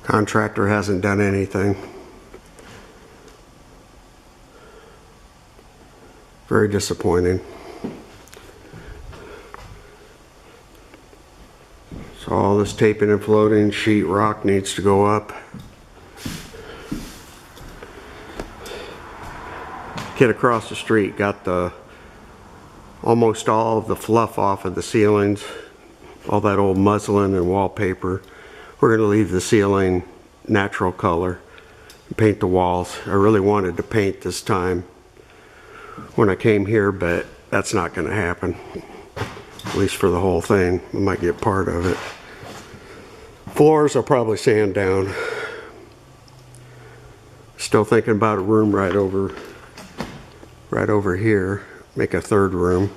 Contractor hasn't done anything. Very disappointing. So all this taping and floating, sheet rock needs to go up. Kid across the street got almost all of the fluff off of the ceilings, all that old muslin and wallpaper. We're going to leave the ceiling natural color and paint the walls. I really wanted to paint this time when I came here, but that's not going to happen, at least for the whole thing. I might get part of it. Floors I'll probably sand down. Still thinking about a room right over here, make a third room.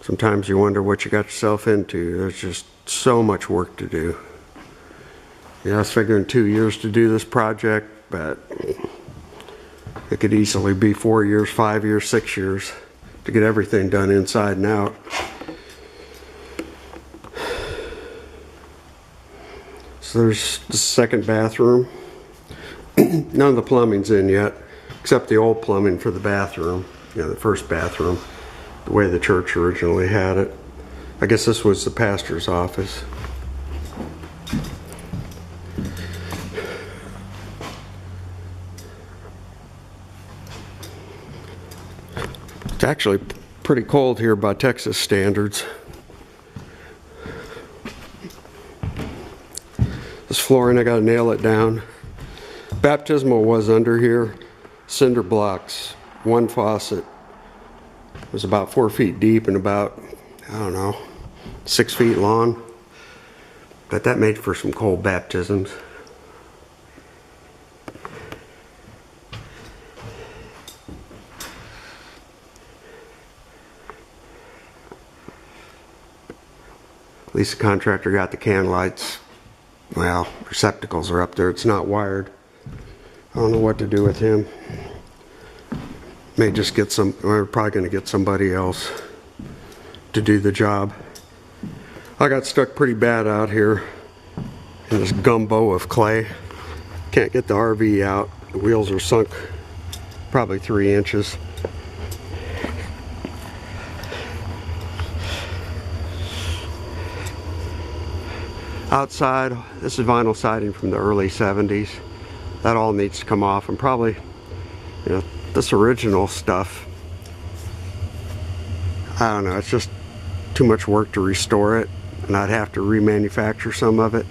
Sometimes you wonder what you got yourself into. There's just so much work to do. Yeah, I was figuring 2 years to do this project, but it could easily be 4 years, 5 years, 6 years to get everything done inside and out. So there's the second bathroom. None of the plumbing's in yet, except the old plumbing for the bathroom. You know, the first bathroom, the way the church originally had it. I guess this was the pastor's office. It's actually pretty cold here by Texas standards. This flooring, I gotta nail it down. Baptismal was under here, cinder blocks, one faucet. It was about 4 feet deep and about, I don't know, 6 feet long. But that made for some cold baptisms. At least the contractor got the can lights. Well, receptacles are up there. It's not wired. I don't know what to do with him. May just get some, we're probably going to get somebody else to do the job. I got stuck pretty bad out here in this gumbo of clay. Can't get the RV out. The wheels are sunk probably 3 inches. Outside, this is vinyl siding from the early 70s. That all needs to come off, and probably, you know, this original stuff, I don't know, it's just too much work to restore it, and I'd have to remanufacture some of it.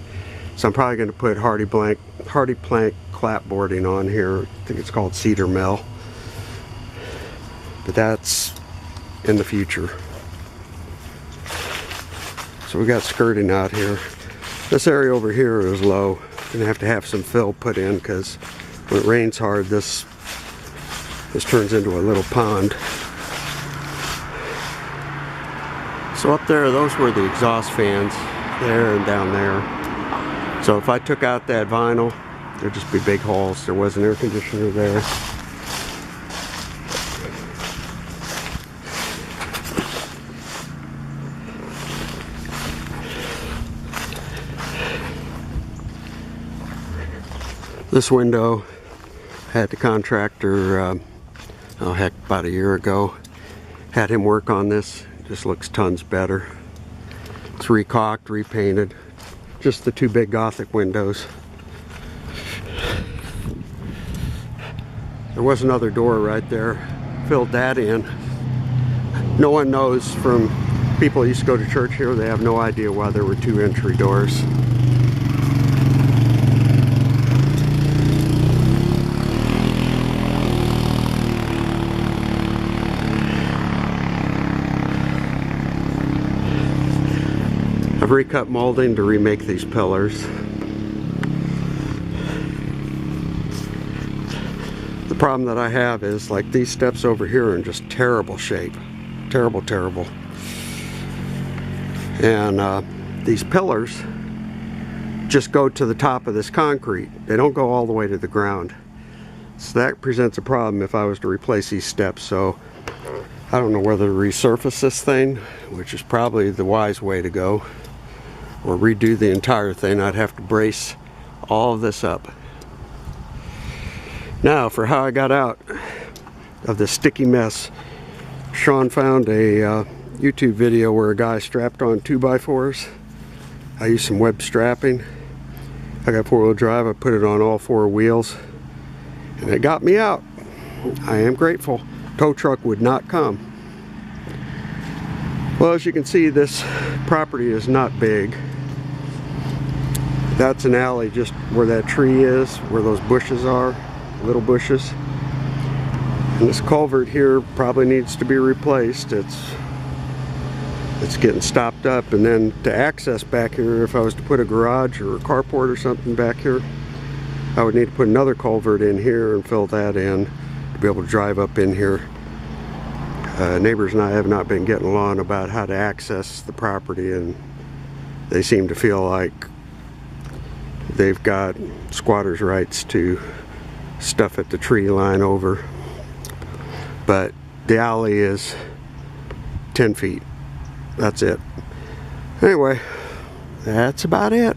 So I'm probably going to put hardy plank clapboarding on here. I think it's called cedar mill, but that's in the future. So we got skirting out here. This area over here is low. Gonna have to have some fill put in, because when it rains hard, this turns into a little pond. So up there, those were the exhaust fans, there and down there. So if I took out that vinyl, there'd just be big holes. There was an air conditioner there. This window, had the contractor, oh heck, about a year ago, had him work on this. It just looks tons better. It's recaulked, repainted. Just the 2 big Gothic windows. There was another door right there. Filled that in. No one knows, from people who used to go to church here, they have no idea why there were 2 entry doors. I've recut molding to remake these pillars. The problem that I have is, like, these steps over here are in just terrible shape. Terrible, terrible. And these pillars just go to the top of this concrete. They don't go all the way to the ground. So that presents a problem if I was to replace these steps. So I don't know whether to resurface this thing, which is probably the wise way to go, or redo the entire thing, I'd have to brace all of this up. Now for how I got out of this sticky mess. Sean found a YouTube video where a guy strapped on 2x4s. I used some web strapping. I got four-wheel drive, I put it on all four wheels, and it got me out. I am grateful. Tow truck would not come. Well, as you can see, this property is not big. That's an alley just where that tree is, where those bushes are, little bushes. And this culvert here probably needs to be replaced. It's getting stopped up, and then to access back here, if I was to put a garage or a carport or something back here, I would need to put another culvert in here and fill that in to be able to drive up in here. Neighbors and I have not been getting along about how to access the property, and they seem to feel like they've got squatters' rights to stuff at the tree line over. But the alley is 10 feet. That's it. Anyway, that's about it.